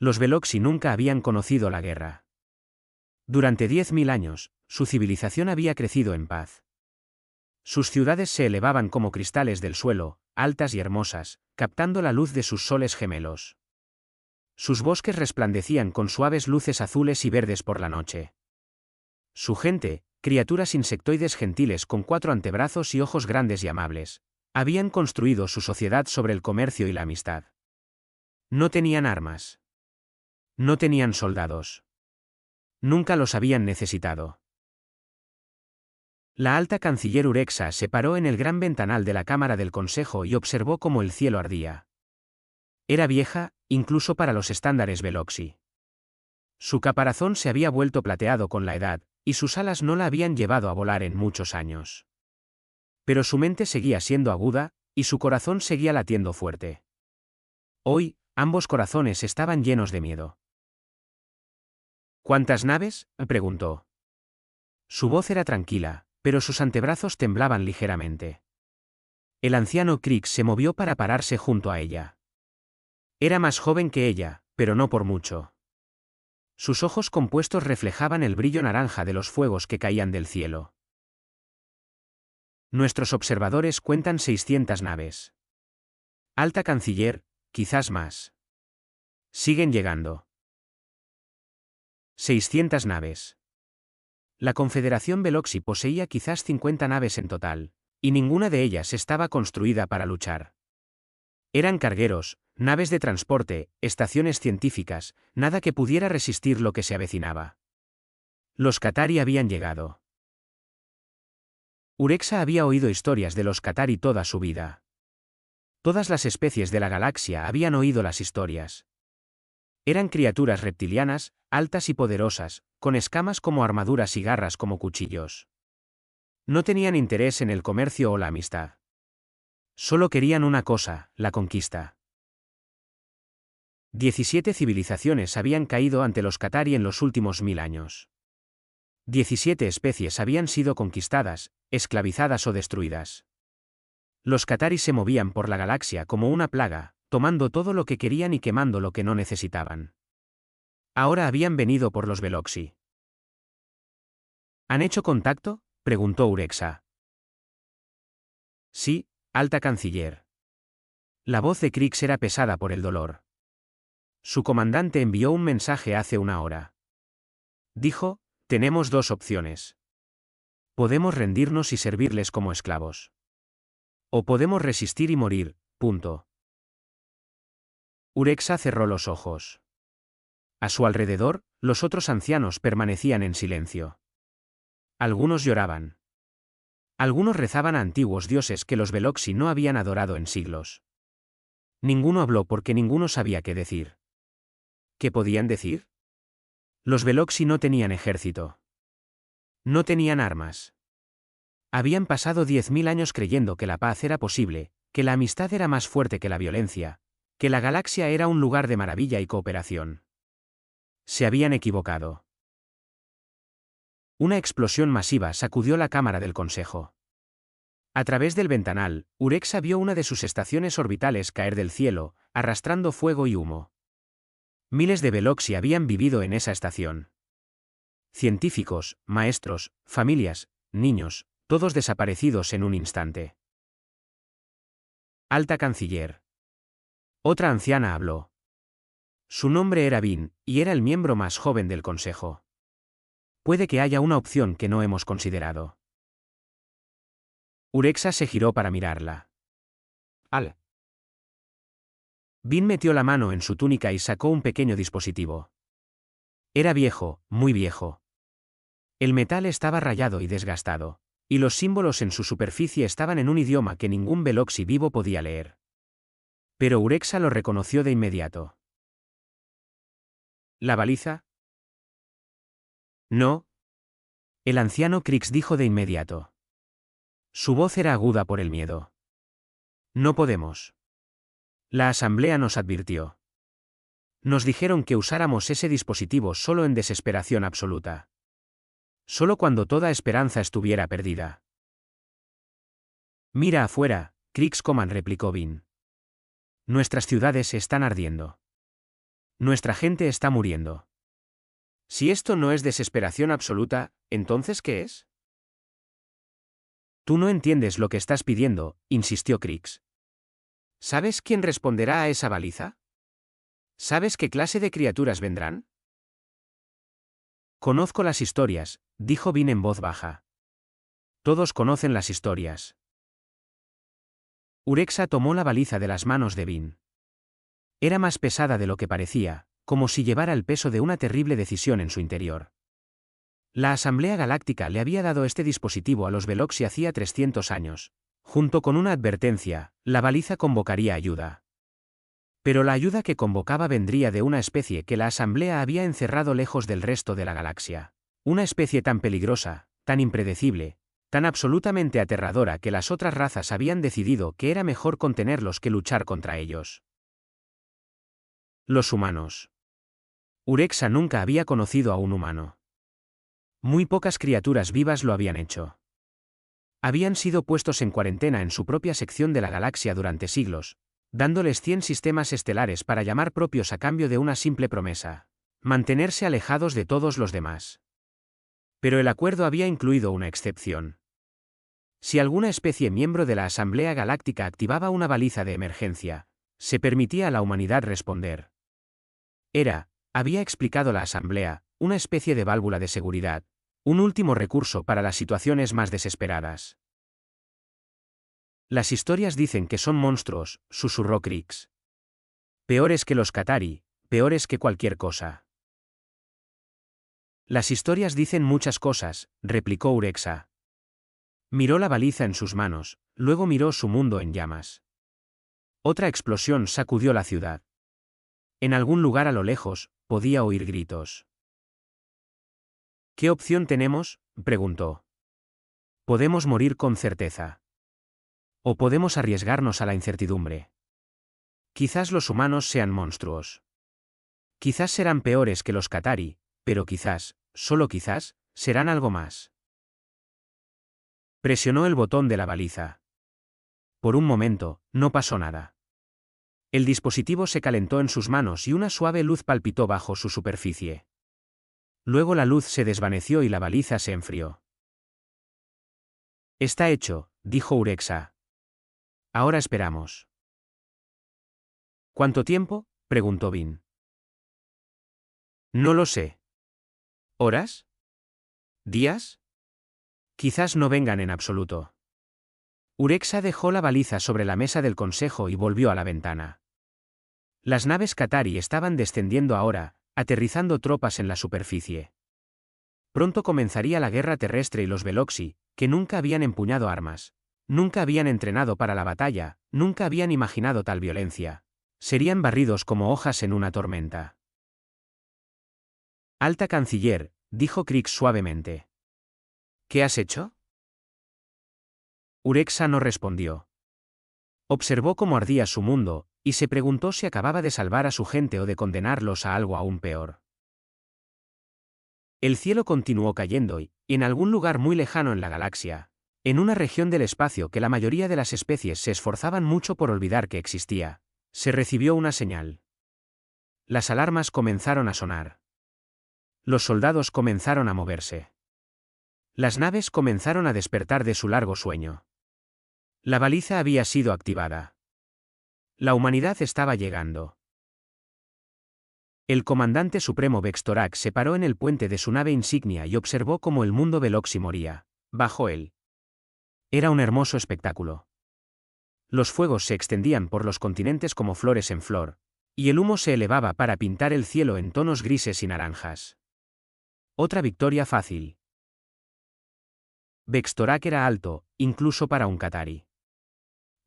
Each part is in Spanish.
Los Veloxi nunca habían conocido la guerra. Durante 10.000 años, su civilización había crecido en paz. Sus ciudades se elevaban como cristales del suelo, altas y hermosas, captando la luz de sus soles gemelos. Sus bosques resplandecían con suaves luces azules y verdes por la noche. Su gente, criaturas insectoides gentiles con 4 antebrazos y ojos grandes y amables, habían construido su sociedad sobre el comercio y la amistad. No tenían armas. No tenían soldados. Nunca los habían necesitado. La alta canciller Urexa se paró en el gran ventanal de la cámara del consejo y observó cómo el cielo ardía. Era vieja, incluso para los estándares Veloxi. Su caparazón se había vuelto plateado con la edad, y sus alas no la habían llevado a volar en muchos años. Pero su mente seguía siendo aguda, y su corazón seguía latiendo fuerte. Hoy, ambos corazones estaban llenos de miedo. ¿Cuántas naves?, preguntó. Su voz era tranquila, pero sus antebrazos temblaban ligeramente. El anciano Krix se movió para pararse junto a ella. Era más joven que ella, pero no por mucho. Sus ojos compuestos reflejaban el brillo naranja de los fuegos que caían del cielo. Nuestros observadores cuentan 600 naves. Alta canciller, quizás más. Siguen llegando. 600 naves. La Confederación Veloxi poseía quizás 50 naves en total, y ninguna de ellas estaba construida para luchar. Eran cargueros, naves de transporte, estaciones científicas, nada que pudiera resistir lo que se avecinaba. Los Qatari habían llegado. Urexa había oído historias de los Qatari toda su vida. Todas las especies de la galaxia habían oído las historias. Eran criaturas reptilianas, altas y poderosas, con escamas como armaduras y garras como cuchillos. No tenían interés en el comercio o la amistad. Solo querían una cosa, la conquista. 17 civilizaciones habían caído ante los Qatari en los últimos 1000 años. 17 especies habían sido conquistadas, esclavizadas o destruidas. Los Qatari se movían por la galaxia como una plaga, tomando todo lo que querían y quemando lo que no necesitaban. Ahora habían venido por los Veloxi. ¿Han hecho contacto?, preguntó Urexa. Sí, alta canciller. La voz de Krix era pesada por el dolor. Su comandante envió un mensaje hace una hora. Dijo: tenemos 2 opciones. Podemos rendirnos y servirles como esclavos. O podemos resistir y morir, punto. Urexa cerró los ojos. A su alrededor, los otros ancianos permanecían en silencio. Algunos lloraban. Algunos rezaban a antiguos dioses que los Veloxi no habían adorado en siglos. Ninguno habló porque ninguno sabía qué decir. ¿Qué podían decir? Los Veloxi no tenían ejército. No tenían armas. Habían pasado 10.000 años creyendo que la paz era posible, que la amistad era más fuerte que la violencia, que la galaxia era un lugar de maravilla y cooperación. Se habían equivocado. Una explosión masiva sacudió la cámara del consejo. A través del ventanal, Urexa vio una de sus estaciones orbitales caer del cielo, arrastrando fuego y humo. Miles de Veloxi habían vivido en esa estación. Científicos, maestros, familias, niños, todos desaparecidos en un instante. Alta canciller. Otra anciana habló. Su nombre era Vin, y era el miembro más joven del consejo. Puede que haya una opción que no hemos considerado. Urexa se giró para mirarla. Al. Vin metió la mano en su túnica y sacó un pequeño dispositivo. Era viejo, muy viejo. El metal estaba rayado y desgastado, y los símbolos en su superficie estaban en un idioma que ningún Veloxi vivo podía leer. Pero Urexa lo reconoció de inmediato. ¿La baliza? No. El anciano Krix dijo de inmediato. Su voz era aguda por el miedo. No podemos. La asamblea nos advirtió. Nos dijeron que usáramos ese dispositivo solo en desesperación absoluta. Solo cuando toda esperanza estuviera perdida. Mira afuera, Krix Coman, replicó Vin. Nuestras ciudades están ardiendo. Nuestra gente está muriendo. Si esto no es desesperación absoluta, ¿entonces qué es? Tú no entiendes lo que estás pidiendo, insistió Krix. ¿Sabes quién responderá a esa baliza? ¿Sabes qué clase de criaturas vendrán? Conozco las historias, dijo Vin en voz baja. Todos conocen las historias. Urexa tomó la baliza de las manos de Vin. Era más pesada de lo que parecía, como si llevara el peso de una terrible decisión en su interior. La Asamblea Galáctica le había dado este dispositivo a los Veloxi hacía 300 años. Junto con una advertencia, la baliza convocaría ayuda. Pero la ayuda que convocaba vendría de una especie que la Asamblea había encerrado lejos del resto de la galaxia. Una especie tan peligrosa, tan impredecible, tan absolutamente aterradora que las otras razas habían decidido que era mejor contenerlos que luchar contra ellos. Los humanos. Urexa nunca había conocido a un humano. Muy pocas criaturas vivas lo habían hecho. Habían sido puestos en cuarentena en su propia sección de la galaxia durante siglos, dándoles 100 sistemas estelares para llamar propios a cambio de una simple promesa: mantenerse alejados de todos los demás. Pero el acuerdo había incluido una excepción. Si alguna especie miembro de la Asamblea Galáctica activaba una baliza de emergencia, se permitía a la humanidad responder. Había explicado la Asamblea, una especie de válvula de seguridad, un último recurso para las situaciones más desesperadas. Las historias dicen que son monstruos, susurró Krix. Peores que los Qatari, peores que cualquier cosa. Las historias dicen muchas cosas, replicó Urexa. Miró la baliza en sus manos, luego miró su mundo en llamas. Otra explosión sacudió la ciudad. En algún lugar a lo lejos, podía oír gritos. ¿Qué opción tenemos?, preguntó. Podemos morir con certeza. O podemos arriesgarnos a la incertidumbre. Quizás los humanos sean monstruos. Quizás serán peores que los Qatari, pero quizás, solo quizás, serán algo más. Presionó el botón de la baliza. Por un momento, no pasó nada. El dispositivo se calentó en sus manos y una suave luz palpitó bajo su superficie. Luego la luz se desvaneció y la baliza se enfrió. Está hecho, dijo Urexa. Ahora esperamos. ¿Cuánto tiempo?, preguntó Vin. No lo sé. ¿Horas? ¿Días? Quizás no vengan en absoluto. Urexa dejó la baliza sobre la mesa del consejo y volvió a la ventana. Las naves Qatari estaban descendiendo ahora, aterrizando tropas en la superficie. Pronto comenzaría la guerra terrestre y los Veloxi, que nunca habían empuñado armas, nunca habían entrenado para la batalla, nunca habían imaginado tal violencia, serían barridos como hojas en una tormenta. Alta canciller, dijo Krix suavemente. ¿Qué has hecho? Urexa no respondió. Observó cómo ardía su mundo, y se preguntó si acababa de salvar a su gente o de condenarlos a algo aún peor. El cielo continuó cayendo y, en algún lugar muy lejano en la galaxia, en una región del espacio que la mayoría de las especies se esforzaban mucho por olvidar que existía, se recibió una señal. Las alarmas comenzaron a sonar. Los soldados comenzaron a moverse. Las naves comenzaron a despertar de su largo sueño. La baliza había sido activada. La humanidad estaba llegando. El comandante supremo Vextorak se paró en el puente de su nave insignia y observó cómo el mundo Veloxi moría, bajo él. Era un hermoso espectáculo. Los fuegos se extendían por los continentes como flores en flor, y el humo se elevaba para pintar el cielo en tonos grises y naranjas. Otra victoria fácil. Vextorak era alto, incluso para un Qatari.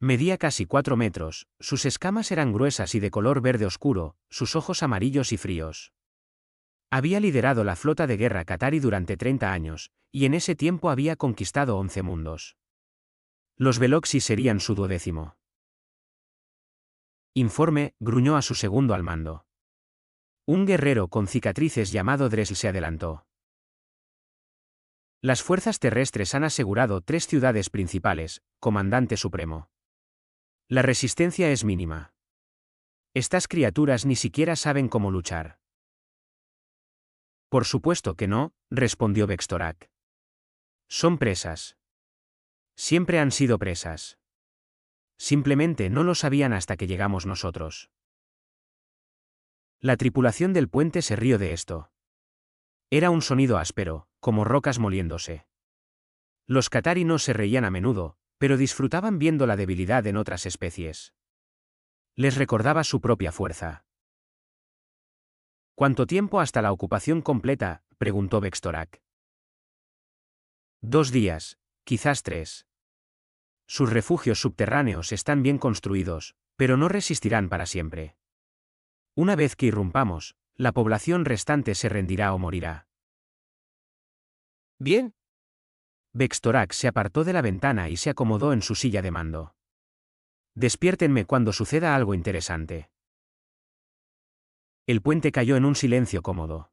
Medía casi 4 metros, sus escamas eran gruesas y de color verde oscuro, sus ojos amarillos y fríos. Había liderado la flota de guerra Qatari durante 30 años, y en ese tiempo había conquistado 11 mundos. Los Veloxi serían su 12º. Informe, gruñó a su segundo al mando. Un guerrero con cicatrices llamado Dressel se adelantó. Las fuerzas terrestres han asegurado 3 ciudades principales, comandante supremo. La resistencia es mínima. Estas criaturas ni siquiera saben cómo luchar. Por supuesto que no, respondió Vextorak. Son presas. Siempre han sido presas. Simplemente no lo sabían hasta que llegamos nosotros. La tripulación del puente se rió de esto. Era un sonido áspero, como rocas moliéndose. Los Catari no se reían a menudo, pero disfrutaban viendo la debilidad en otras especies. Les recordaba su propia fuerza. ¿Cuánto tiempo hasta la ocupación completa?, preguntó Vextorak. 2 días, quizás 3. Sus refugios subterráneos están bien construidos, pero no resistirán para siempre. Una vez que irrumpamos, la población restante se rendirá o morirá. Bien. Vextorak se apartó de la ventana y se acomodó en su silla de mando. Despiértenme cuando suceda algo interesante. El puente cayó en un silencio cómodo.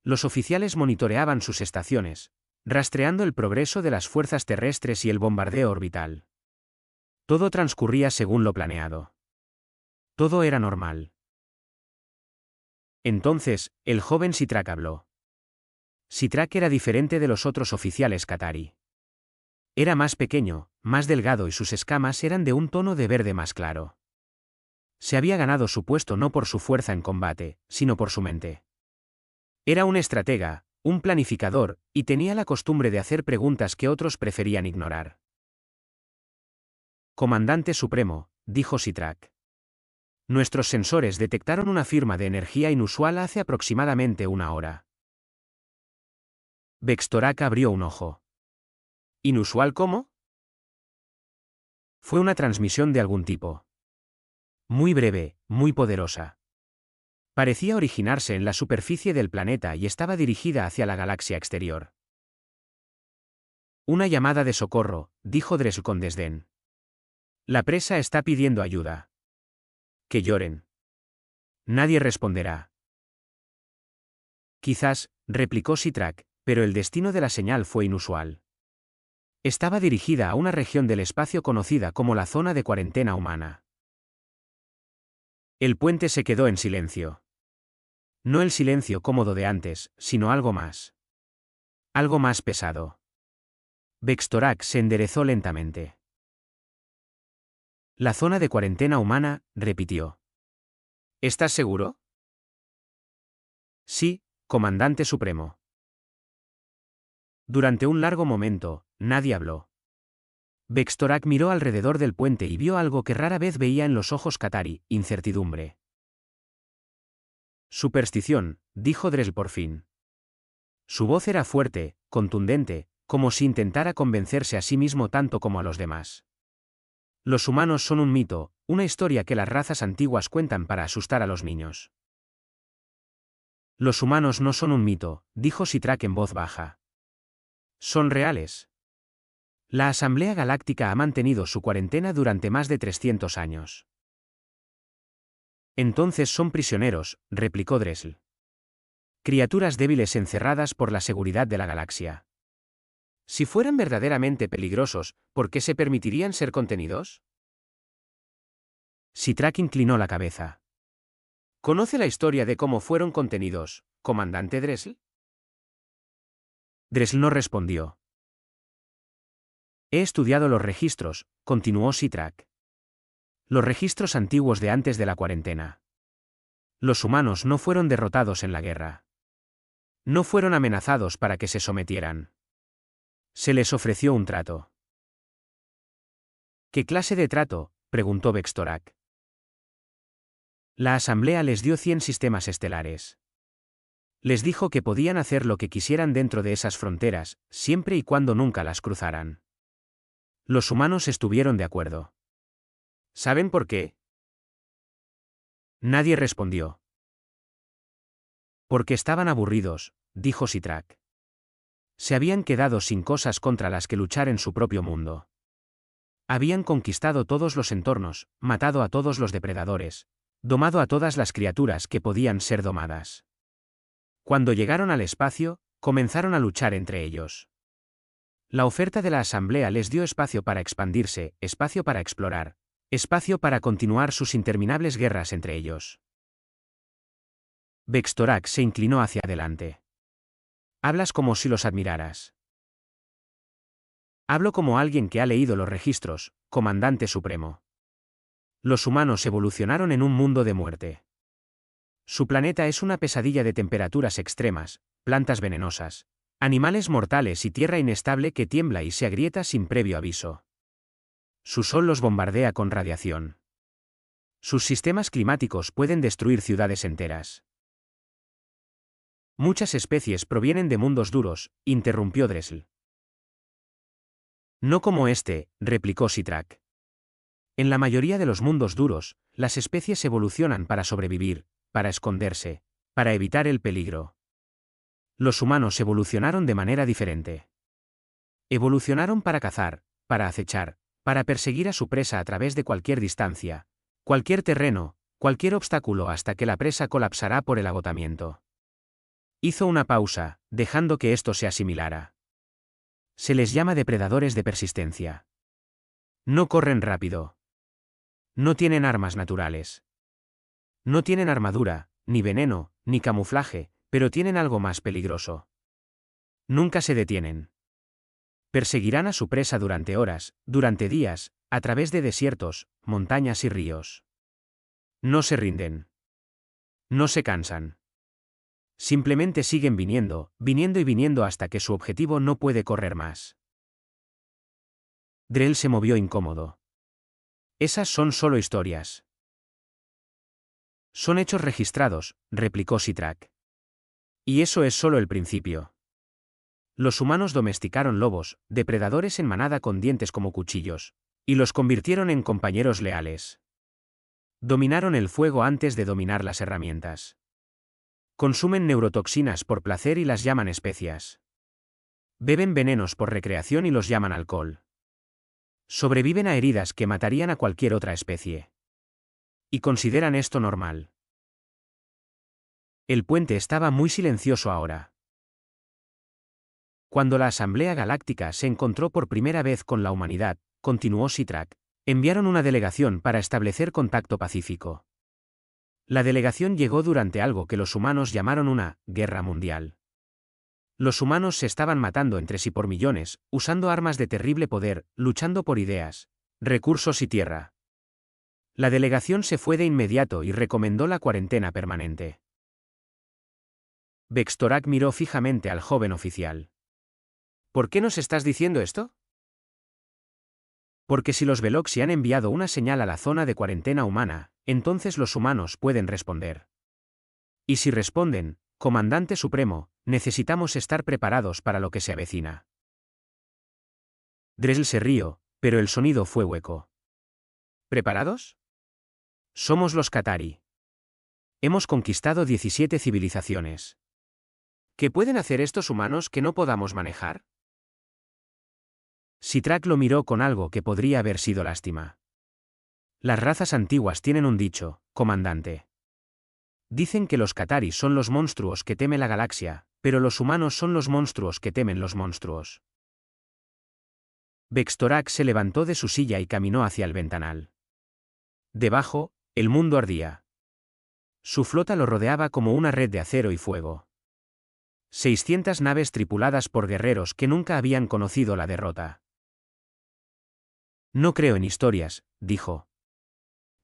Los oficiales monitoreaban sus estaciones, rastreando el progreso de las fuerzas terrestres y el bombardeo orbital. Todo transcurría según lo planeado. Todo era normal. Entonces, el joven Sitrak habló. Sitrak era diferente de los otros oficiales Catari. Era más pequeño, más delgado y sus escamas eran de un tono de verde más claro. Se había ganado su puesto no por su fuerza en combate, sino por su mente. Era un estratega, un planificador, y tenía la costumbre de hacer preguntas que otros preferían ignorar. Comandante Supremo, dijo Sitrak. Nuestros sensores detectaron una firma de energía inusual hace aproximadamente 1 hora. Vextorak abrió un ojo. ¿Inusual cómo? Fue una transmisión de algún tipo. Muy breve, muy poderosa. Parecía originarse en la superficie del planeta y estaba dirigida hacia la galaxia exterior. Una llamada de socorro, dijo Dresl con desdén. La presa está pidiendo ayuda. Que lloren. Nadie responderá. Quizás, replicó Sitrak, pero el destino de la señal fue inusual. Estaba dirigida a una región del espacio conocida como la zona de cuarentena humana. El puente se quedó en silencio. No el silencio cómodo de antes, sino algo más. Algo más pesado. Vextorak se enderezó lentamente. La zona de cuarentena humana, repitió. ¿Estás seguro? Sí, comandante supremo. Durante un largo momento, nadie habló. Vextorak miró alrededor del puente y vio algo que rara vez veía en los ojos Catari: incertidumbre. Superstición, dijo Dresl por fin. Su voz era fuerte, contundente, como si intentara convencerse a sí mismo tanto como a los demás. Los humanos son un mito, una historia que las razas antiguas cuentan para asustar a los niños. Los humanos no son un mito, dijo Sitrak en voz baja. Son reales. La Asamblea Galáctica ha mantenido su cuarentena durante más de 300 años. Entonces son prisioneros, replicó Dresl. Criaturas débiles encerradas por la seguridad de la galaxia. Si fueran verdaderamente peligrosos, ¿por qué se permitirían ser contenidos? Sitrak inclinó la cabeza. ¿Conoce la historia de cómo fueron contenidos, comandante Dresl? Dresl no respondió. He estudiado los registros, continuó Sitrak. Los registros antiguos de antes de la cuarentena. Los humanos no fueron derrotados en la guerra. No fueron amenazados para que se sometieran. Se les ofreció un trato. ¿Qué clase de trato?, preguntó Vextorak. La Asamblea les dio 100 sistemas estelares. Les dijo que podían hacer lo que quisieran dentro de esas fronteras, siempre y cuando nunca las cruzaran. Los humanos estuvieron de acuerdo. ¿Saben por qué? Nadie respondió. Porque estaban aburridos, dijo Sitrak. Se habían quedado sin cosas contra las que luchar en su propio mundo. Habían conquistado todos los entornos, matado a todos los depredadores, domado a todas las criaturas que podían ser domadas. Cuando llegaron al espacio, comenzaron a luchar entre ellos. La oferta de la Asamblea les dio espacio para expandirse, espacio para explorar, Espacio para continuar sus interminables guerras entre ellos. Vextorak se inclinó hacia adelante. Hablas como si los admiraras. Hablo como alguien que ha leído los registros, comandante supremo. Los humanos evolucionaron en un mundo de muerte. Su planeta es una pesadilla de temperaturas extremas, plantas venenosas, animales mortales y tierra inestable que tiembla y se agrieta sin previo aviso. Su sol los bombardea con radiación. Sus sistemas climáticos pueden destruir ciudades enteras. Muchas especies provienen de mundos duros, interrumpió Dressel. No como este, replicó Sitrak. En la mayoría de los mundos duros, las especies evolucionan para sobrevivir, para esconderse, para evitar el peligro. Los humanos evolucionaron de manera diferente. Evolucionaron para cazar, para acechar, para perseguir a su presa a través de cualquier distancia, cualquier terreno, cualquier obstáculo hasta que la presa colapsará por el agotamiento. Hizo una pausa, dejando que esto se asimilara. Se les llama depredadores de persistencia. No corren rápido. No tienen armas naturales. No tienen armadura, ni veneno, ni camuflaje, pero tienen algo más peligroso. Nunca se detienen. Perseguirán a su presa durante horas, durante días, a través de desiertos, montañas y ríos. No se rinden. No se cansan. Simplemente siguen viniendo, viniendo y viniendo hasta que su objetivo no puede correr más. Drell se movió incómodo. Esas son solo historias. Son hechos registrados, replicó Sitrak. Y eso es solo el principio. Los humanos domesticaron lobos, depredadores en manada con dientes como cuchillos, y los convirtieron en compañeros leales. Dominaron el fuego antes de dominar las herramientas. Consumen neurotoxinas por placer y las llaman especias. Beben venenos por recreación y los llaman alcohol. Sobreviven a heridas que matarían a cualquier otra especie. Y consideran esto normal. El puente estaba muy silencioso ahora. Cuando la Asamblea Galáctica se encontró por primera vez con la humanidad, continuó Sitrak, enviaron una delegación para establecer contacto pacífico. La delegación llegó durante algo que los humanos llamaron una guerra mundial. Los humanos se estaban matando entre sí por millones, usando armas de terrible poder, luchando por ideas, recursos y tierra. La delegación se fue de inmediato y recomendó la cuarentena permanente. Vextorak miró fijamente al joven oficial. ¿Por qué nos estás diciendo esto? Porque si los Veloxi han enviado una señal a la zona de cuarentena humana, entonces los humanos pueden responder. Y si responden, Comandante Supremo, necesitamos estar preparados para lo que se avecina. Dressel se rió, pero el sonido fue hueco. ¿Preparados? Somos los Qatari. Hemos conquistado 17 civilizaciones. ¿Qué pueden hacer estos humanos que no podamos manejar? Sitrak lo miró con algo que podría haber sido lástima. Las razas antiguas tienen un dicho, comandante. Dicen que los Qatari son los monstruos que teme la galaxia, pero los humanos son los monstruos que temen los monstruos. Vextorak se levantó de su silla y caminó hacia el ventanal. Debajo, el mundo ardía. Su flota lo rodeaba como una red de acero y fuego. 600 naves tripuladas por guerreros que nunca habían conocido la derrota. No creo en historias, dijo.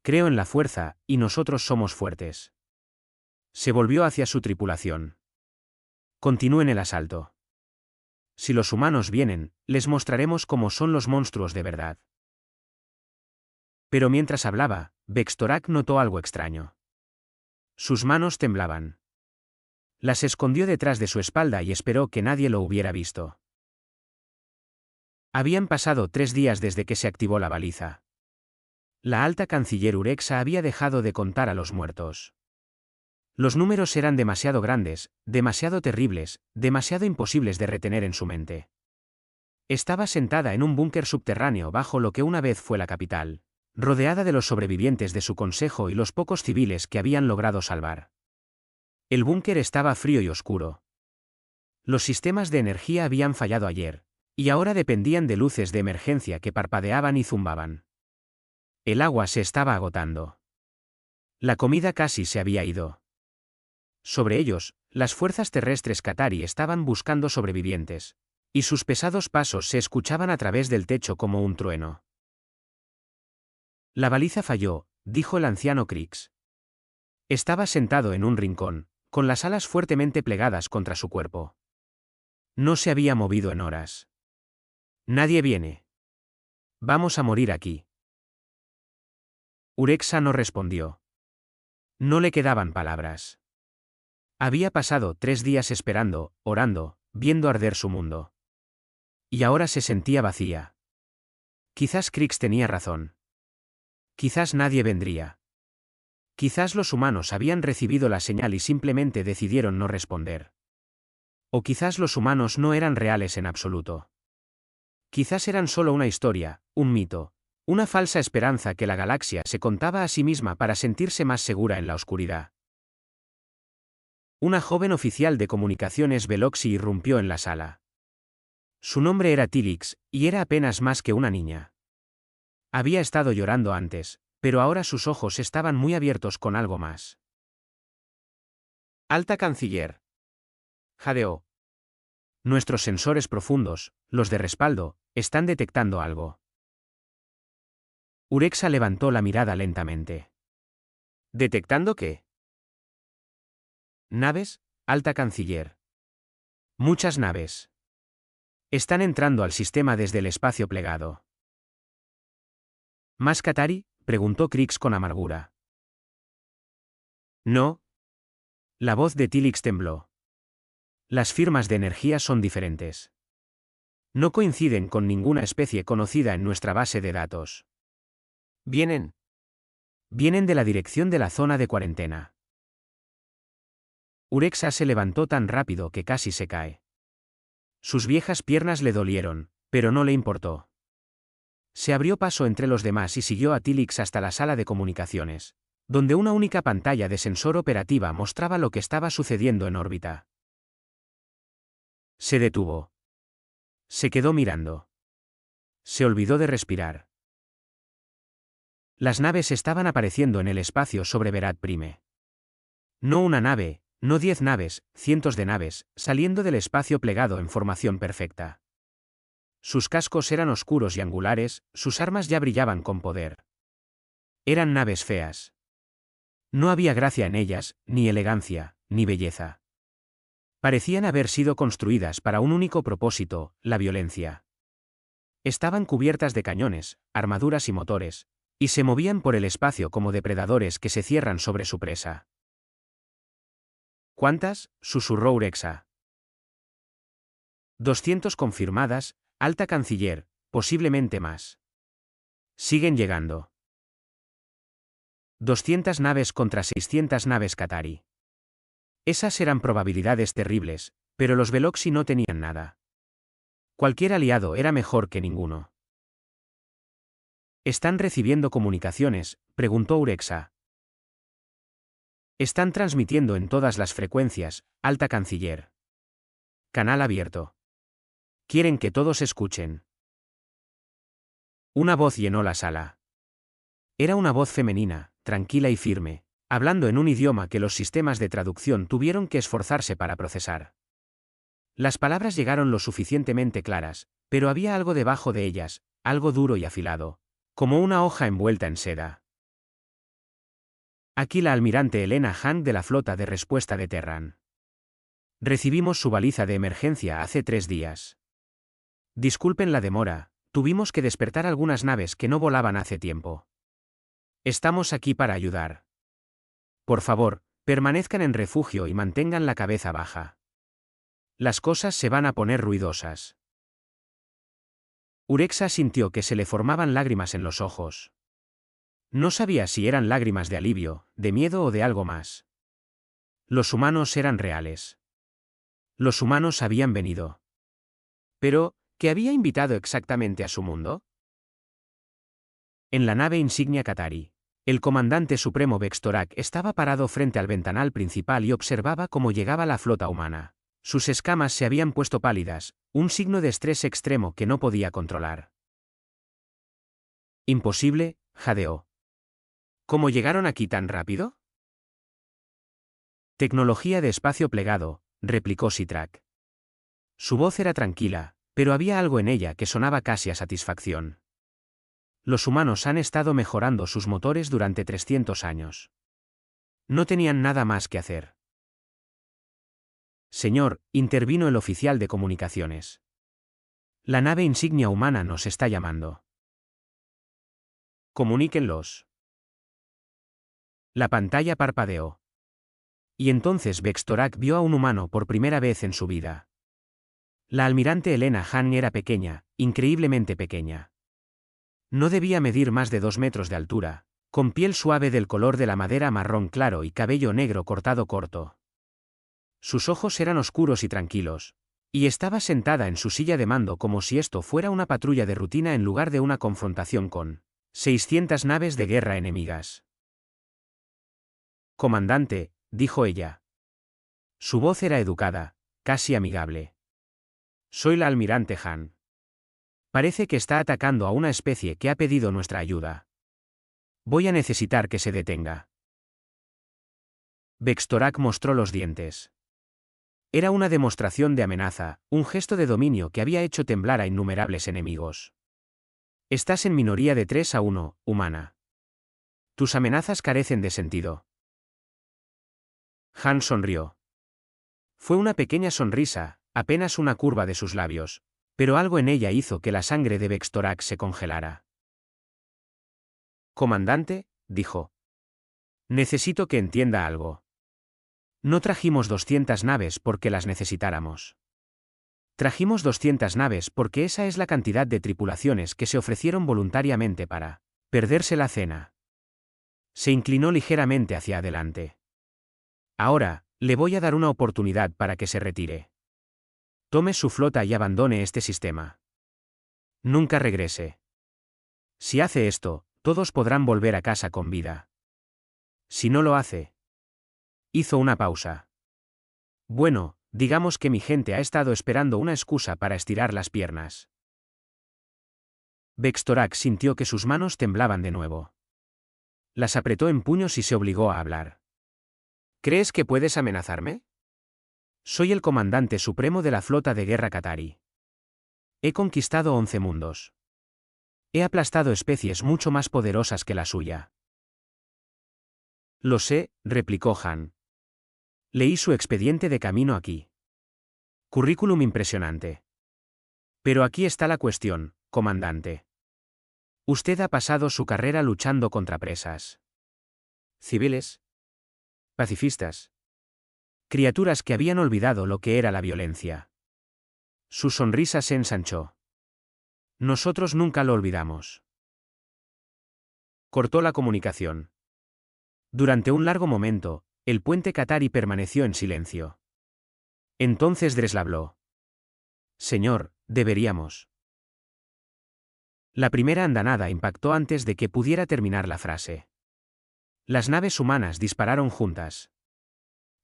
Creo en la fuerza, y nosotros somos fuertes. Se volvió hacia su tripulación. Continúen el asalto. Si los humanos vienen, les mostraremos cómo son los monstruos de verdad. Pero mientras hablaba, Vextorak notó algo extraño. Sus manos temblaban. Las escondió detrás de su espalda y esperó que nadie lo hubiera visto. Habían pasado 3 días desde que se activó la baliza. La alta canciller Urexa había dejado de contar a los muertos. Los números eran demasiado grandes, demasiado terribles, demasiado imposibles de retener en su mente. Estaba sentada en un búnker subterráneo bajo lo que una vez fue la capital, rodeada de los sobrevivientes de su consejo y los pocos civiles que habían logrado salvar. El búnker estaba frío y oscuro. Los sistemas de energía habían fallado ayer, y ahora dependían de luces de emergencia que parpadeaban y zumbaban. El agua se estaba agotando. La comida casi se había ido. Sobre ellos, las fuerzas terrestres qatari estaban buscando sobrevivientes, y sus pesados pasos se escuchaban a través del techo como un trueno. La baliza falló, dijo el anciano Crix. Estaba sentado en un rincón, con las alas fuertemente plegadas contra su cuerpo. No se había movido en horas. Nadie viene. Vamos a morir aquí. Urexa no respondió. No le quedaban palabras. Había pasado 3 días esperando, orando, viendo arder su mundo. Y ahora se sentía vacía. Quizás Crix tenía razón. Quizás nadie vendría. Quizás los humanos habían recibido la señal y simplemente decidieron no responder. O quizás los humanos no eran reales en absoluto. Quizás eran solo una historia, un mito, una falsa esperanza que la galaxia se contaba a sí misma para sentirse más segura en la oscuridad. Una joven oficial de comunicaciones Veloxi irrumpió en la sala. Su nombre era Tilix, y era apenas más que una niña. Había estado llorando antes, pero ahora sus ojos estaban muy abiertos con algo más. Alta canciller. Jadeó. Nuestros sensores profundos, los de respaldo, están detectando algo. Urexa levantó la mirada lentamente. ¿Detectando qué? ¿Naves, alta canciller? Muchas naves. Están entrando al sistema desde el espacio plegado. ¿Más qatari?, preguntó Crix con amargura. No. La voz de Tilix tembló. Las firmas de energía son diferentes. No coinciden con ninguna especie conocida en nuestra base de datos. Vienen de la dirección de la zona de cuarentena. Urexa se levantó tan rápido que casi se cae. Sus viejas piernas le dolieron, pero no le importó. Se abrió paso entre los demás y siguió a Tilix hasta la sala de comunicaciones, donde una única pantalla de sensor operativa mostraba lo que estaba sucediendo en órbita. Se detuvo. Se quedó mirando. Se olvidó de respirar. Las naves estaban apareciendo en el espacio sobre Verat Prime. No una nave, no 10 naves, cientos de naves, saliendo del espacio plegado en formación perfecta. Sus cascos eran oscuros y angulares, sus armas ya brillaban con poder. Eran naves feas. No había gracia en ellas, ni elegancia, ni belleza. Parecían haber sido construidas para un único propósito, la violencia. Estaban cubiertas de cañones, armaduras y motores, y se movían por el espacio como depredadores que se cierran sobre su presa. ¿Cuántas?, susurró Urexa. 200 confirmadas, alta canciller, posiblemente más. Siguen llegando. 200 naves contra 600 naves qatari. Esas eran probabilidades terribles, pero los Veloxi no tenían nada. Cualquier aliado era mejor que ninguno. ¿Están recibiendo comunicaciones?, preguntó Urexa. Están transmitiendo en todas las frecuencias, alta canciller. Canal abierto. Quieren que todos escuchen. Una voz llenó la sala. Era una voz femenina, tranquila y firme, hablando en un idioma que los sistemas de traducción tuvieron que esforzarse para procesar. Las palabras llegaron lo suficientemente claras, pero había algo debajo de ellas, algo duro y afilado, como una hoja envuelta en seda. Aquí la almirante Elena Hank de la flota de respuesta de Terran. Recibimos su baliza de emergencia hace 3 días. Disculpen la demora, tuvimos que despertar algunas naves que no volaban hace tiempo. Estamos aquí para ayudar. Por favor, permanezcan en refugio y mantengan la cabeza baja. Las cosas se van a poner ruidosas. Urexa sintió que se le formaban lágrimas en los ojos. No sabía si eran lágrimas de alivio, de miedo o de algo más. Los humanos eran reales. Los humanos habían venido. Pero, ¿qué había invitado exactamente a su mundo? En la nave insignia qatari, el comandante supremo Vextorak estaba parado frente al ventanal principal y observaba cómo llegaba la flota humana. Sus escamas se habían puesto pálidas, un signo de estrés extremo que no podía controlar. Imposible, jadeó. ¿Cómo llegaron aquí tan rápido? Tecnología de espacio plegado, replicó Sitrak. Su voz era tranquila, pero había algo en ella que sonaba casi a satisfacción. Los humanos han estado mejorando sus motores durante 300 años. No tenían nada más que hacer. Señor, intervino el oficial de comunicaciones. La nave insignia humana nos está llamando. Comuníquenlos. La pantalla parpadeó. Y entonces Vextorak vio a un humano por primera vez en su vida. La almirante Elena Han era pequeña, increíblemente pequeña. No debía medir más de 2 metros de altura, con piel suave del color de la madera marrón claro y cabello negro cortado corto. Sus ojos eran oscuros y tranquilos, y estaba sentada en su silla de mando como si esto fuera una patrulla de rutina en lugar de una confrontación con 600 naves de guerra enemigas. Comandante, dijo ella. Su voz era educada, casi amigable. Soy la almirante Han. Parece que está atacando a una especie que ha pedido nuestra ayuda. Voy a necesitar que se detenga. Vextorak mostró los dientes. Era una demostración de amenaza, un gesto de dominio que había hecho temblar a innumerables enemigos. Estás en minoría de 3-1, humana. Tus amenazas carecen de sentido. Han sonrió. Fue una pequeña sonrisa, apenas una curva de sus labios, pero algo en ella hizo que la sangre de Vextorak se congelara. Comandante, dijo. Necesito que entienda algo. No trajimos 200 naves porque las necesitáramos. Trajimos 200 naves porque esa es la cantidad de tripulaciones que se ofrecieron voluntariamente para perderse la cena. Se inclinó ligeramente hacia adelante. Ahora, le voy a dar una oportunidad para que se retire. Tome su flota y abandone este sistema. Nunca regrese. Si hace esto, todos podrán volver a casa con vida. Si no lo hace. Hizo una pausa. Bueno, digamos que mi gente ha estado esperando una excusa para estirar las piernas. Vextorak sintió que sus manos temblaban de nuevo. Las apretó en puños y se obligó a hablar. ¿Crees que puedes amenazarme? Soy el comandante supremo de la flota de guerra Qatari. He conquistado 11 mundos. He aplastado especies mucho más poderosas que la suya. Lo sé, replicó Han. Leí su expediente de camino aquí. Currículum impresionante. Pero aquí está la cuestión, comandante. Usted ha pasado su carrera luchando contra presas. Civiles. Pacifistas. Criaturas que habían olvidado lo que era la violencia. Su sonrisa se ensanchó. Nosotros nunca lo olvidamos. Cortó la comunicación. Durante un largo momento, el puente Qatari permaneció en silencio. Entonces Dresl habló. Señor, deberíamos. La primera andanada impactó antes de que pudiera terminar la frase. Las naves humanas dispararon juntas.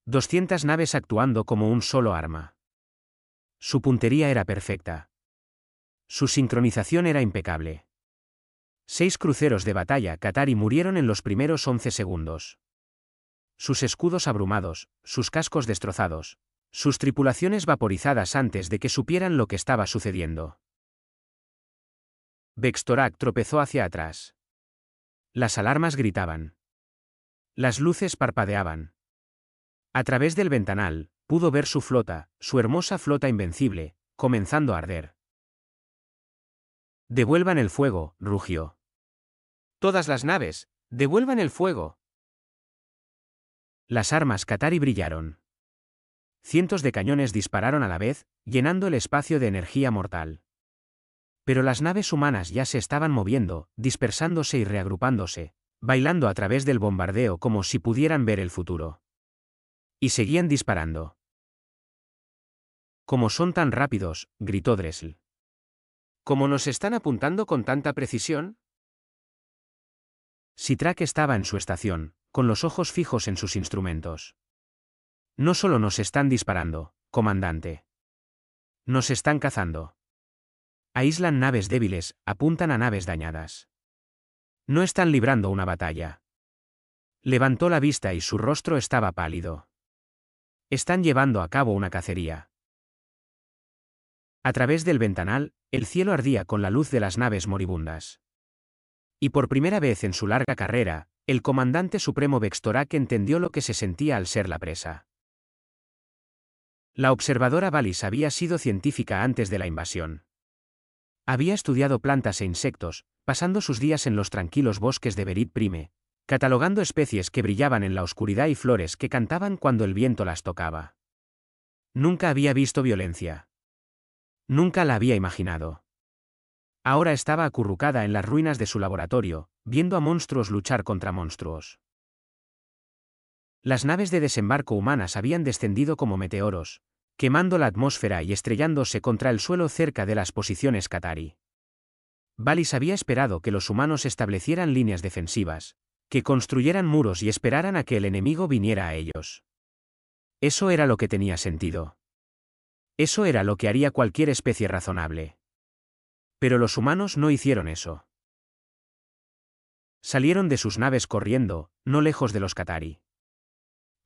200 naves actuando como un solo arma. Su puntería era perfecta. Su sincronización era impecable. 6 cruceros de batalla Qatari murieron en los primeros 11 segundos. Sus escudos abrumados, sus cascos destrozados, sus tripulaciones vaporizadas antes de que supieran lo que estaba sucediendo. Vextorak tropezó hacia atrás. Las alarmas gritaban. Las luces parpadeaban. A través del ventanal, pudo ver su flota, su hermosa flota invencible, comenzando a arder. Devuelvan el fuego, rugió. Todas las naves, devuelvan el fuego. Las armas Qatari brillaron. Cientos de cañones dispararon a la vez, llenando el espacio de energía mortal. Pero las naves humanas ya se estaban moviendo, dispersándose y reagrupándose, bailando a través del bombardeo como si pudieran ver el futuro. Y seguían disparando. «¿Cómo son tan rápidos?», gritó Dresl. «¿Cómo nos están apuntando con tanta precisión?». Sitrak estaba en su estación, con los ojos fijos en sus instrumentos. «No solo nos están disparando, comandante. Nos están cazando. Aíslan naves débiles, apuntan a naves dañadas. No están librando una batalla. Levantó la vista y su rostro estaba pálido. Están llevando a cabo una cacería. A través del ventanal, el cielo ardía con la luz de las naves moribundas. Y por primera vez en su larga carrera, el comandante supremo Vextorak entendió lo que se sentía al ser la presa. La observadora Valis había sido científica antes de la invasión. Había estudiado plantas e insectos, pasando sus días en los tranquilos bosques de Berit Prime, catalogando especies que brillaban en la oscuridad y flores que cantaban cuando el viento las tocaba. Nunca había visto violencia. Nunca la había imaginado. Ahora estaba acurrucada en las ruinas de su laboratorio, viendo a monstruos luchar contra monstruos. Las naves de desembarco humanas habían descendido como meteoros, quemando la atmósfera y estrellándose contra el suelo cerca de las posiciones Qatari. Valis había esperado que los humanos establecieran líneas defensivas, que construyeran muros y esperaran a que el enemigo viniera a ellos. Eso era lo que tenía sentido. Eso era lo que haría cualquier especie razonable. Pero los humanos no hicieron eso. Salieron de sus naves corriendo, no lejos de los Qatari.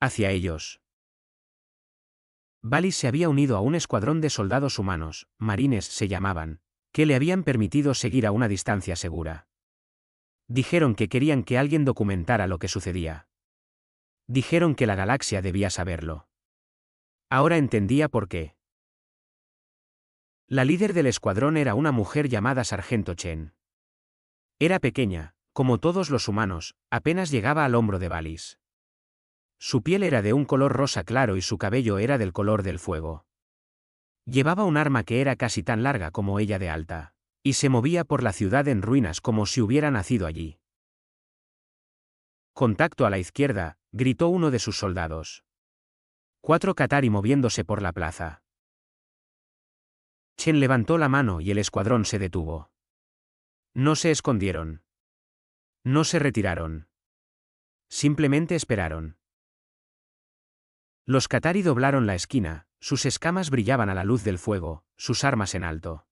Hacia ellos. Valis se había unido a un escuadrón de soldados humanos, marines se llamaban, que le habían permitido seguir a una distancia segura. Dijeron que querían que alguien documentara lo que sucedía. Dijeron que la galaxia debía saberlo. Ahora entendía por qué. La líder del escuadrón era una mujer llamada Sargento Chen. Era pequeña, como todos los humanos, apenas llegaba al hombro de Valis. Su piel era de un color rosa claro y su cabello era del color del fuego. Llevaba un arma que era casi tan larga como ella de alta, y se movía por la ciudad en ruinas como si hubiera nacido allí. Contacto a la izquierda, gritó uno de sus soldados. 4 Qatari moviéndose por la plaza. Chen levantó la mano y el escuadrón se detuvo. No se escondieron. No se retiraron. Simplemente esperaron. Los Qatari doblaron la esquina, sus escamas brillaban a la luz del fuego, sus armas en alto.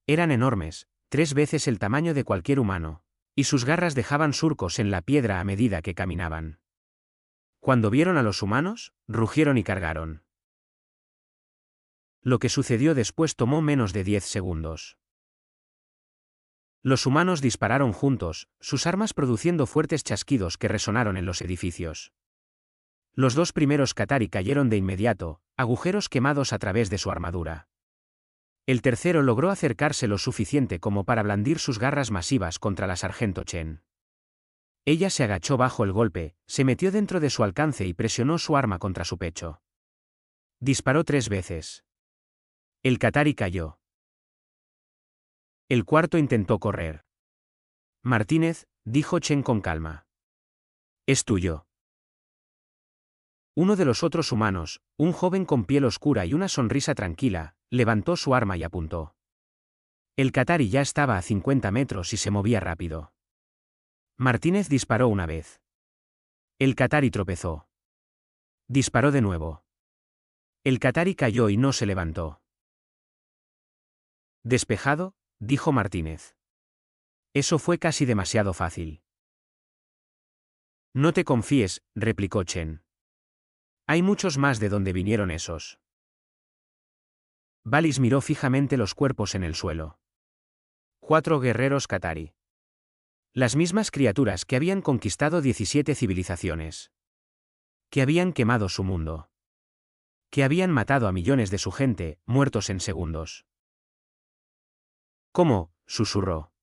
Eran enormes, 3 veces el tamaño de cualquier humano, y sus garras dejaban surcos en la piedra a medida que caminaban. Cuando vieron a los humanos, rugieron y cargaron. Lo que sucedió después tomó menos de 10 segundos. Los humanos dispararon juntos, sus armas produciendo fuertes chasquidos que resonaron en los edificios. Los 2 primeros Qatari cayeron de inmediato, agujeros quemados a través de su armadura. El tercero logró acercarse lo suficiente como para blandir sus garras masivas contra la sargento Chen. Ella se agachó bajo el golpe, se metió dentro de su alcance y presionó su arma contra su pecho. Disparó 3 veces. El Qatari cayó. El cuarto intentó correr. Martínez, dijo Chen con calma. Es tuyo. Uno de los otros humanos, un joven con piel oscura y una sonrisa tranquila, levantó su arma y apuntó. El Qatari ya estaba a 50 metros y se movía rápido. Martínez disparó una vez. El Qatari tropezó. Disparó de nuevo. El Qatari cayó y no se levantó. Despejado, dijo Martínez. Eso fue casi demasiado fácil. No te confíes, replicó Chen. Hay muchos más de donde vinieron esos. Valis miró fijamente los cuerpos en el suelo. 4 guerreros Qatari. Las mismas criaturas que habían conquistado 17 civilizaciones. Que habían quemado su mundo. Que habían matado a millones de su gente, muertos en segundos. ¿Cómo?, susurró.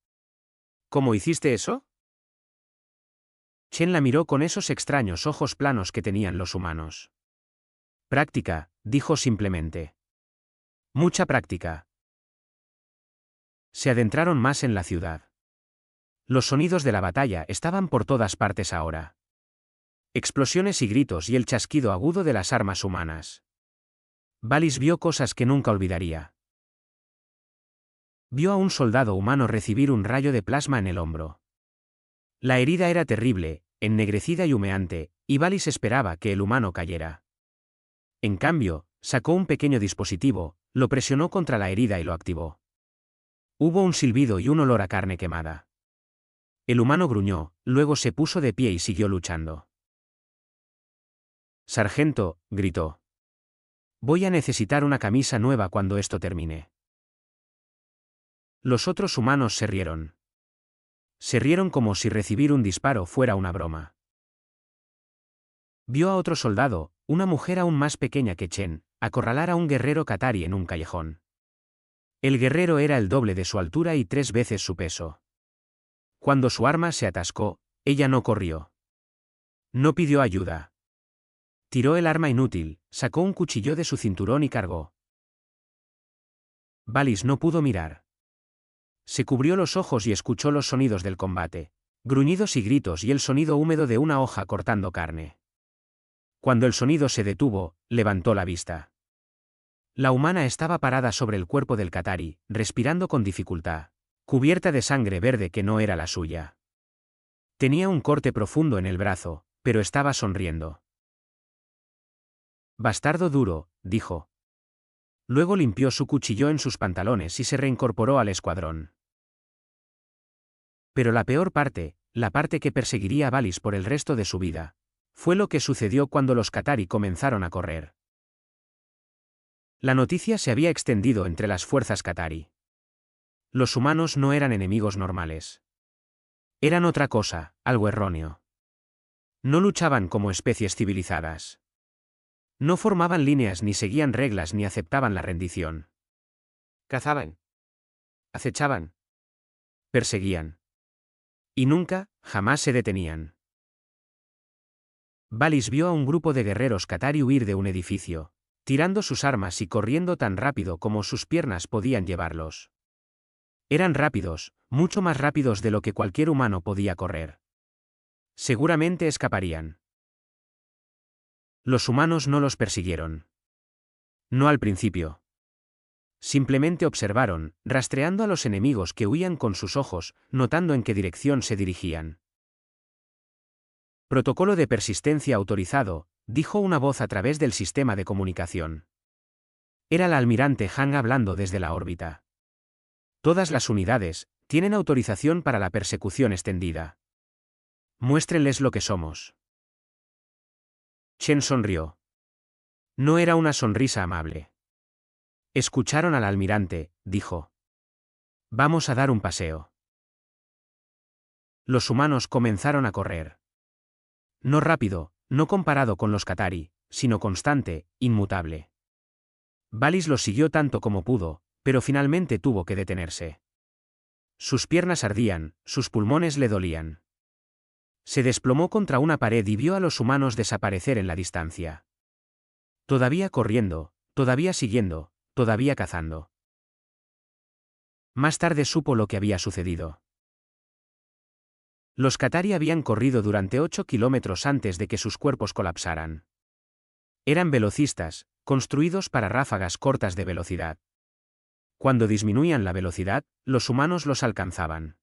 ¿Cómo hiciste eso? Chen la miró con esos extraños ojos planos que tenían los humanos. Práctica, dijo simplemente. Mucha práctica. Se adentraron más en la ciudad. Los sonidos de la batalla estaban por todas partes ahora. Explosiones y gritos y el chasquido agudo de las armas humanas. Valis vio cosas que nunca olvidaría. Vio a un soldado humano recibir un rayo de plasma en el hombro. La herida era terrible, ennegrecida y humeante, y Valis esperaba que el humano cayera. En cambio, sacó un pequeño dispositivo, lo presionó contra la herida y lo activó. Hubo un silbido y un olor a carne quemada. El humano gruñó, luego se puso de pie y siguió luchando. «Sargento», gritó. «Voy a necesitar una camisa nueva cuando esto termine». Los otros humanos se rieron. Se rieron como si recibir un disparo fuera una broma. Vio a otro soldado, una mujer aún más pequeña que Chen, acorralar a un guerrero qatari en un callejón. El guerrero era el doble de su altura y 3 veces su peso. Cuando su arma se atascó, ella no corrió. No pidió ayuda. Tiró el arma inútil, sacó un cuchillo de su cinturón y cargó. Valis no pudo mirar. Se cubrió los ojos y escuchó los sonidos del combate, gruñidos y gritos y el sonido húmedo de una hoja cortando carne. Cuando el sonido se detuvo, levantó la vista. La humana estaba parada sobre el cuerpo del qatari, respirando con dificultad, cubierta de sangre verde que no era la suya. Tenía un corte profundo en el brazo, pero estaba sonriendo. «Bastardo duro», dijo. Luego limpió su cuchillo en sus pantalones y se reincorporó al escuadrón. Pero la peor parte, la parte que perseguiría a Valis por el resto de su vida, fue lo que sucedió cuando los qatari comenzaron a correr. La noticia se había extendido entre las fuerzas qatari. Los humanos no eran enemigos normales. Eran otra cosa, algo erróneo. No luchaban como especies civilizadas. No formaban líneas ni seguían reglas ni aceptaban la rendición. Cazaban. Acechaban. Perseguían. Y nunca, jamás se detenían. Valis vio a un grupo de guerreros qatari huir de un edificio, tirando sus armas y corriendo tan rápido como sus piernas podían llevarlos. Eran rápidos, mucho más rápidos de lo que cualquier humano podía correr. Seguramente escaparían. Los humanos no los persiguieron. No al principio. Simplemente observaron, rastreando a los enemigos que huían con sus ojos, notando en qué dirección se dirigían. «Protocolo de persistencia autorizado», dijo una voz a través del sistema de comunicación. Era el almirante Han hablando desde la órbita. «Todas las unidades tienen autorización para la persecución extendida. Muéstrenles lo que somos». Chen sonrió. No era una sonrisa amable. «Escucharon al almirante», dijo. «Vamos a dar un paseo». Los humanos comenzaron a correr. No rápido, no comparado con los qatari, sino constante, inmutable. Valis los siguió tanto como pudo, pero finalmente tuvo que detenerse. Sus piernas ardían, sus pulmones le dolían. Se desplomó contra una pared y vio a los humanos desaparecer en la distancia. Todavía corriendo, todavía siguiendo, todavía cazando. Más tarde supo lo que había sucedido. Los qatari habían corrido durante 8 kilómetros antes de que sus cuerpos colapsaran. Eran velocistas, construidos para ráfagas cortas de velocidad. Cuando disminuían la velocidad, los humanos los alcanzaban.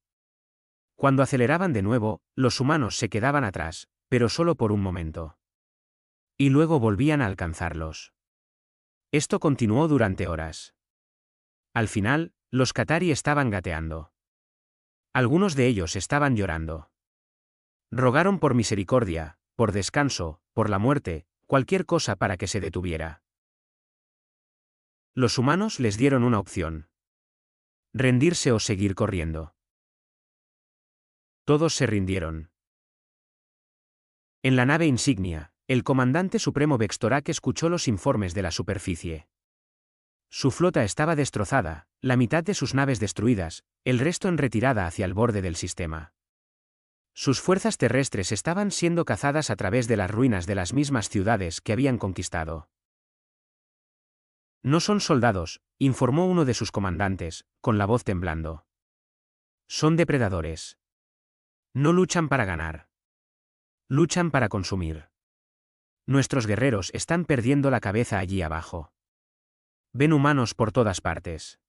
Cuando aceleraban de nuevo, los humanos se quedaban atrás, pero solo por un momento. Y luego volvían a alcanzarlos. Esto continuó durante horas. Al final, los qatari estaban gateando. Algunos de ellos estaban llorando. Rogaron por misericordia, por descanso, por la muerte, cualquier cosa para que se detuviera. Los humanos les dieron una opción: rendirse o seguir corriendo. Todos se rindieron. En la nave insignia, el comandante supremo Vextorak escuchó los informes de la superficie. Su flota estaba destrozada, la mitad de sus naves destruidas, el resto en retirada hacia el borde del sistema. Sus fuerzas terrestres estaban siendo cazadas a través de las ruinas de las mismas ciudades que habían conquistado. «No son soldados», informó uno de sus comandantes, con la voz temblando. «Son depredadores. No luchan para ganar. Luchan para consumir. Nuestros guerreros están perdiendo la cabeza allí abajo. Ven humanos por todas partes.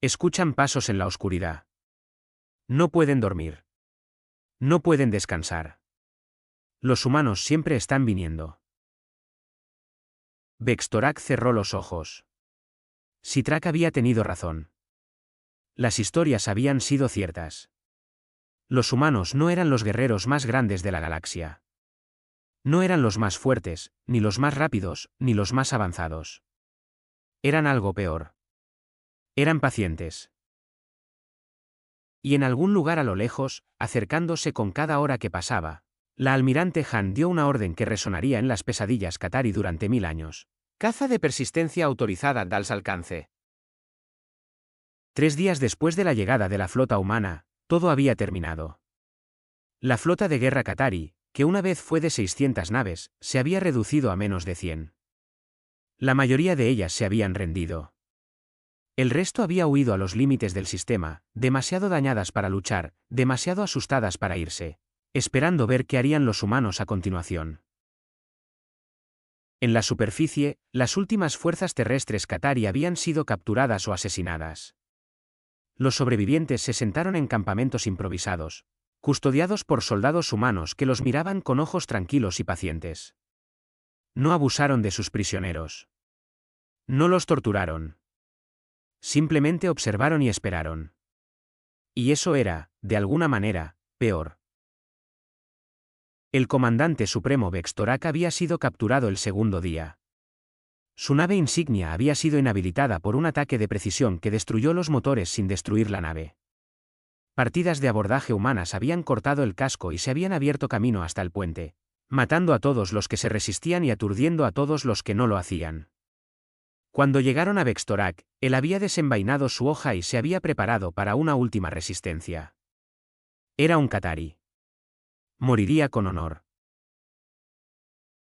Escuchan pasos en la oscuridad. No pueden dormir. No pueden descansar. Los humanos siempre están viniendo». Vextorak cerró los ojos. Sitrak había tenido razón. Las historias habían sido ciertas. Los humanos no eran los guerreros más grandes de la galaxia. No eran los más fuertes, ni los más rápidos, ni los más avanzados. Eran algo peor. Eran pacientes. Y en algún lugar a lo lejos, acercándose con cada hora que pasaba, la almirante Han dio una orden que resonaría en las pesadillas Qatari durante 1000 años. Caza de persistencia autorizada al alcance. 3 días después de la llegada de la flota humana, todo había terminado. La flota de guerra Qatari, que una vez fue de 600 naves, se había reducido a menos de 100. La mayoría de ellas se habían rendido. El resto había huido a los límites del sistema, demasiado dañadas para luchar, demasiado asustadas para irse, esperando ver qué harían los humanos a continuación. En la superficie, las últimas fuerzas terrestres Qatari habían sido capturadas o asesinadas. Los sobrevivientes se sentaron en campamentos improvisados, custodiados por soldados humanos que los miraban con ojos tranquilos y pacientes. No abusaron de sus prisioneros. No los torturaron. Simplemente observaron y esperaron. Y eso era, de alguna manera, peor. El comandante supremo Bextorak había sido capturado el segundo día. Su nave insignia había sido inhabilitada por un ataque de precisión que destruyó los motores sin destruir la nave. Partidas de abordaje humanas habían cortado el casco y se habían abierto camino hasta el puente, matando a todos los que se resistían y aturdiendo a todos los que no lo hacían. Cuando llegaron a Bextorak, él había desenvainado su hoja y se había preparado para una última resistencia. Era un Qatari. Moriría con honor.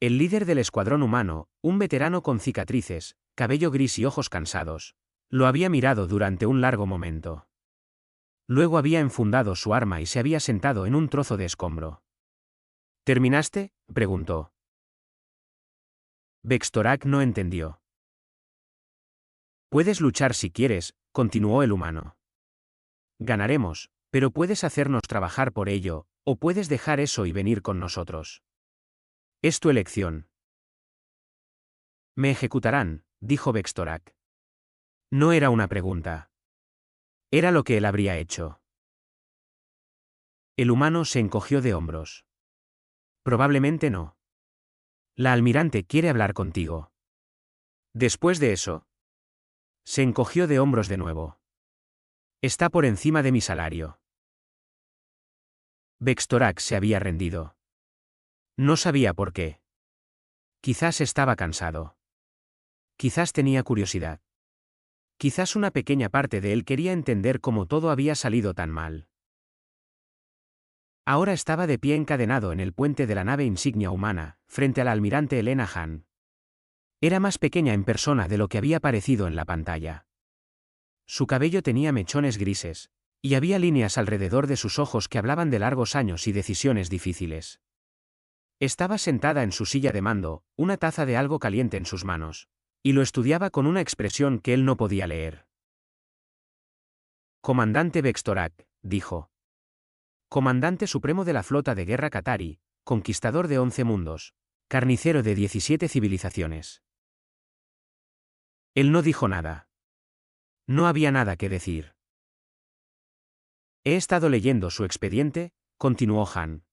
El líder del escuadrón humano, un veterano con cicatrices, cabello gris y ojos cansados, lo había mirado durante un largo momento. Luego había enfundado su arma y se había sentado en un trozo de escombro. ¿Terminaste?, preguntó. Bextorak no entendió. Puedes luchar si quieres, continuó el humano. Ganaremos, pero puedes hacernos trabajar por ello, o puedes dejar eso y venir con nosotros. Es tu elección. Me ejecutarán, dijo Bextorak. No era una pregunta. Era lo que él habría hecho. El humano se encogió de hombros. Probablemente no. La almirante quiere hablar contigo. Después de eso, se encogió de hombros de nuevo. Está por encima de mi salario. Bextorak se había rendido. No sabía por qué. Quizás estaba cansado. Quizás tenía curiosidad. Quizás una pequeña parte de él quería entender cómo todo había salido tan mal. Ahora estaba de pie encadenado en el puente de la nave insignia humana, frente a la almirante Elena Han. Era más pequeña en persona de lo que había parecido en la pantalla. Su cabello tenía mechones grises, y había líneas alrededor de sus ojos que hablaban de largos años y decisiones difíciles. Estaba sentada en su silla de mando, una taza de algo caliente en sus manos, y lo estudiaba con una expresión que él no podía leer. Comandante Bextorak, dijo. Comandante supremo de la flota de guerra Qatari, conquistador de 11 mundos, carnicero de 17 civilizaciones. Él no dijo nada. No había nada que decir. He estado leyendo su expediente, continuó Han.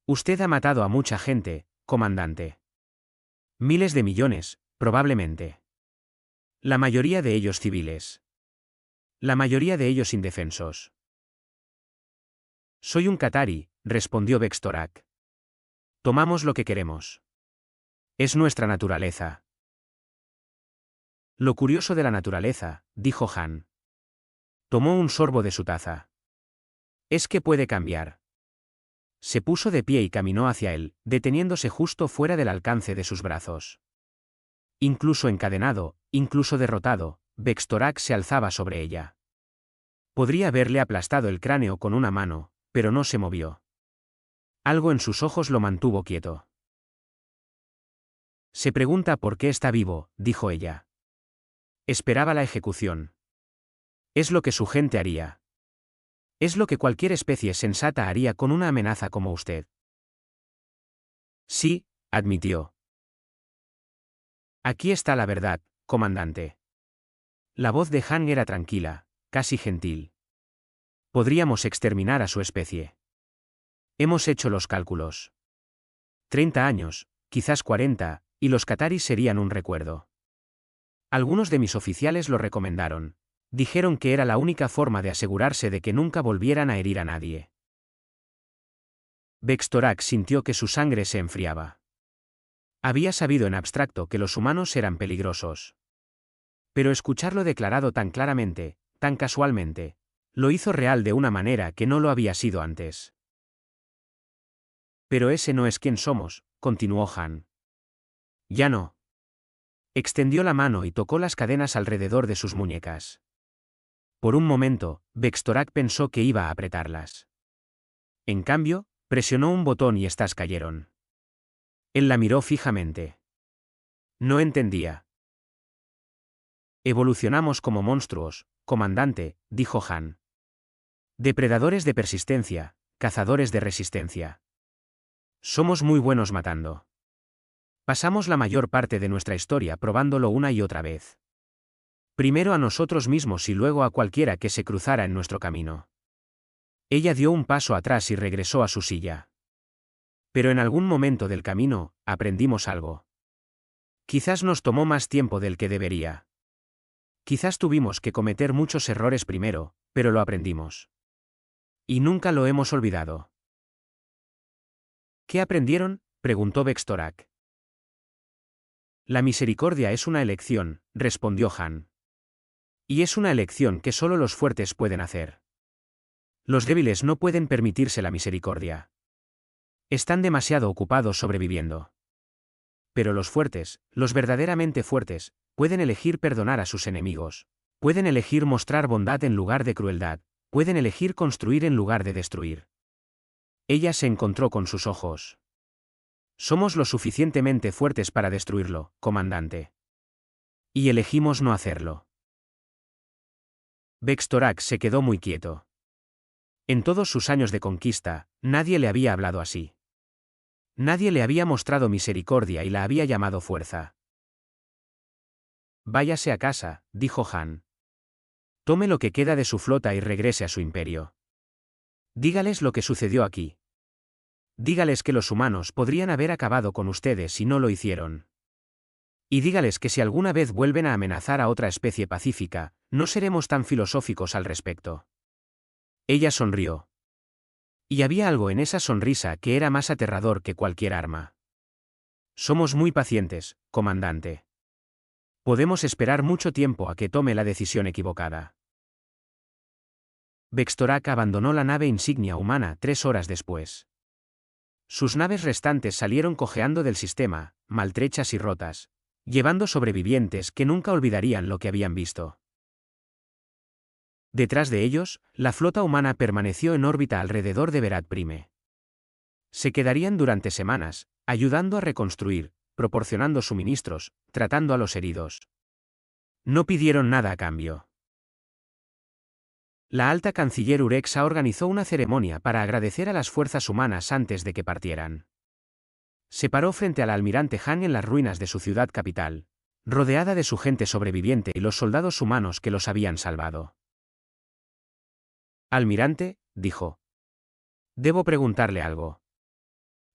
Usted ha matado a mucha gente, comandante. Miles de millones, probablemente. La mayoría de ellos civiles. La mayoría de ellos indefensos. Soy un Qatari, respondió Bextorak. Tomamos lo que queremos. Es nuestra naturaleza. Lo curioso de la naturaleza, dijo Han. Tomó un sorbo de su taza. Es que puede cambiar. Se puso de pie y caminó hacia él, deteniéndose justo fuera del alcance de sus brazos. Incluso encadenado, incluso derrotado, Bextorak se alzaba sobre ella. Podría haberle aplastado el cráneo con una mano, pero no se movió. Algo en sus ojos lo mantuvo quieto. Se pregunta por qué está vivo, dijo ella. Esperaba la ejecución. Es lo que su gente haría. Es lo que cualquier especie sensata haría con una amenaza como usted. Sí, admitió. Aquí está la verdad, comandante. La voz de Han era tranquila, casi gentil. Podríamos exterminar a su especie. Hemos hecho los cálculos. 30 años, quizás 40, y los cataris serían un recuerdo. Algunos de mis oficiales lo recomendaron. Dijeron que era la única forma de asegurarse de que nunca volvieran a herir a nadie. Bextorak sintió que su sangre se enfriaba. Había sabido en abstracto que los humanos eran peligrosos. Pero escucharlo declarado tan claramente, tan casualmente, lo hizo real de una manera que no lo había sido antes. Pero ese no es quien somos, continuó Han. Ya no. Extendió la mano y tocó las cadenas alrededor de sus muñecas. Por un momento, Bextorak pensó que iba a apretarlas. En cambio, presionó un botón y estas cayeron. Él la miró fijamente. No entendía. Evolucionamos como monstruos, comandante, dijo Han. Depredadores de persistencia, cazadores de resistencia. Somos muy buenos matando. Pasamos la mayor parte de nuestra historia probándolo una y otra vez. Primero a nosotros mismos y luego a cualquiera que se cruzara en nuestro camino. Ella dio un paso atrás y regresó a su silla. Pero en algún momento del camino, aprendimos algo. Quizás nos tomó más tiempo del que debería. Quizás tuvimos que cometer muchos errores primero, pero lo aprendimos. Y nunca lo hemos olvidado. ¿Qué aprendieron?, preguntó Bextorak. La misericordia es una elección, respondió Han. Y es una elección que solo los fuertes pueden hacer. Los débiles no pueden permitirse la misericordia. Están demasiado ocupados sobreviviendo. Pero los fuertes, los verdaderamente fuertes, pueden elegir perdonar a sus enemigos. Pueden elegir mostrar bondad en lugar de crueldad. Pueden elegir construir en lugar de destruir. Ella se encontró con sus ojos. Somos lo suficientemente fuertes para destruirlo, comandante. Y elegimos no hacerlo. Bextorak se quedó muy quieto. En todos sus años de conquista, nadie le había hablado así. Nadie le había mostrado misericordia y la había llamado fuerza. Váyase a casa, dijo Han. Tome lo que queda de su flota y regrese a su imperio. Dígales lo que sucedió aquí. Dígales que los humanos podrían haber acabado con ustedes si no lo hicieron. Y dígales que si alguna vez vuelven a amenazar a otra especie pacífica, no seremos tan filosóficos al respecto. Ella sonrió. Y había algo en esa sonrisa que era más aterrador que cualquier arma. Somos muy pacientes, comandante. Podemos esperar mucho tiempo a que tome la decisión equivocada. Bextorak abandonó la nave insignia humana 3 horas después. Sus naves restantes salieron cojeando del sistema, maltrechas y rotas, llevando sobrevivientes que nunca olvidarían lo que habían visto. Detrás de ellos, la flota humana permaneció en órbita alrededor de Verat Prime. Se quedarían durante semanas, ayudando a reconstruir, proporcionando suministros, tratando a los heridos. No pidieron nada a cambio. La alta canciller Urexa organizó una ceremonia para agradecer a las fuerzas humanas antes de que partieran. Se paró frente al almirante Han en las ruinas de su ciudad capital, rodeada de su gente sobreviviente y los soldados humanos que los habían salvado. Almirante, dijo. Debo preguntarle algo.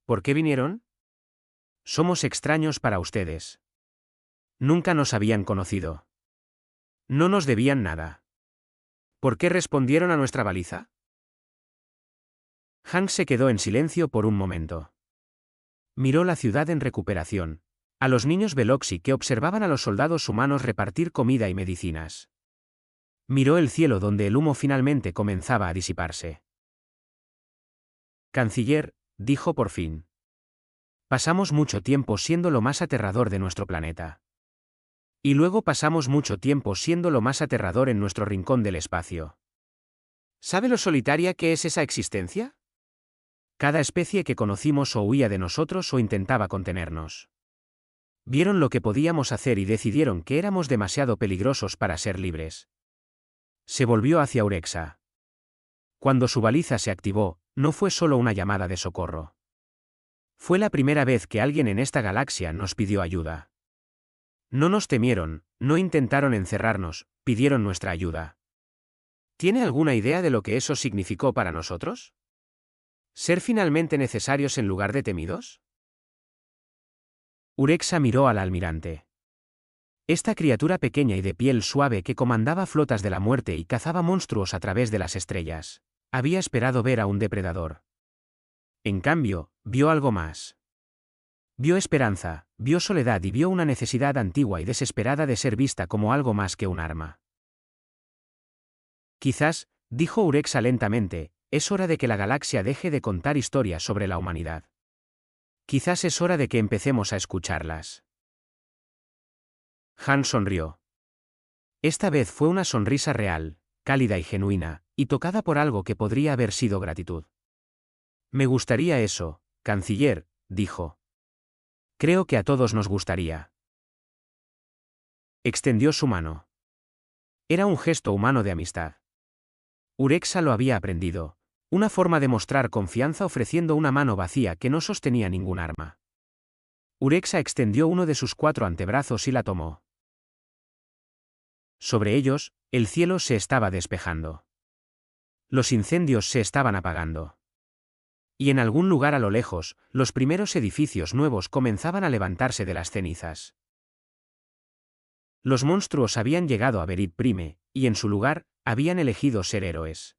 ¿Por qué vinieron? Somos extraños para ustedes. Nunca nos habían conocido. No nos debían nada. ¿Por qué respondieron a nuestra baliza? Han se quedó en silencio por un momento. Miró la ciudad en recuperación, a los niños Veloxi que observaban a los soldados humanos repartir comida y medicinas. Miró el cielo donde el humo finalmente comenzaba a disiparse. Canciller, dijo por fin. Pasamos mucho tiempo siendo lo más aterrador de nuestro planeta. Y luego pasamos mucho tiempo siendo lo más aterrador en nuestro rincón del espacio. ¿Sabe lo solitaria que es esa existencia? Cada especie que conocimos o huía de nosotros o intentaba contenernos. Vieron lo que podíamos hacer y decidieron que éramos demasiado peligrosos para ser libres. Se volvió hacia Urexa. Cuando su baliza se activó, no fue solo una llamada de socorro. Fue la primera vez que alguien en esta galaxia nos pidió ayuda. No nos temieron, no intentaron encerrarnos, pidieron nuestra ayuda. ¿Tiene alguna idea de lo que eso significó para nosotros? ¿Ser finalmente necesarios en lugar de temidos? Urexa miró al almirante. Esta criatura pequeña y de piel suave que comandaba flotas de la muerte y cazaba monstruos a través de las estrellas, había esperado ver a un depredador. En cambio, vio algo más. Vio esperanza, vio soledad y vio una necesidad antigua y desesperada de ser vista como algo más que un arma. Quizás, dijo Urexa lentamente, es hora de que la galaxia deje de contar historias sobre la humanidad. Quizás es hora de que empecemos a escucharlas. Han sonrió. Esta vez fue una sonrisa real, cálida y genuina, y tocada por algo que podría haber sido gratitud. Me gustaría eso, canciller, dijo. Creo que a todos nos gustaría. Extendió su mano. Era un gesto humano de amistad. Urexa lo había aprendido, una forma de mostrar confianza ofreciendo una mano vacía que no sostenía ningún arma. Urexa extendió uno de sus 4 antebrazos y la tomó. Sobre ellos, el cielo se estaba despejando. Los incendios se estaban apagando. Y en algún lugar a lo lejos, los primeros edificios nuevos comenzaban a levantarse de las cenizas. Los monstruos habían llegado a Verid Prime, y en su lugar, habían elegido ser héroes.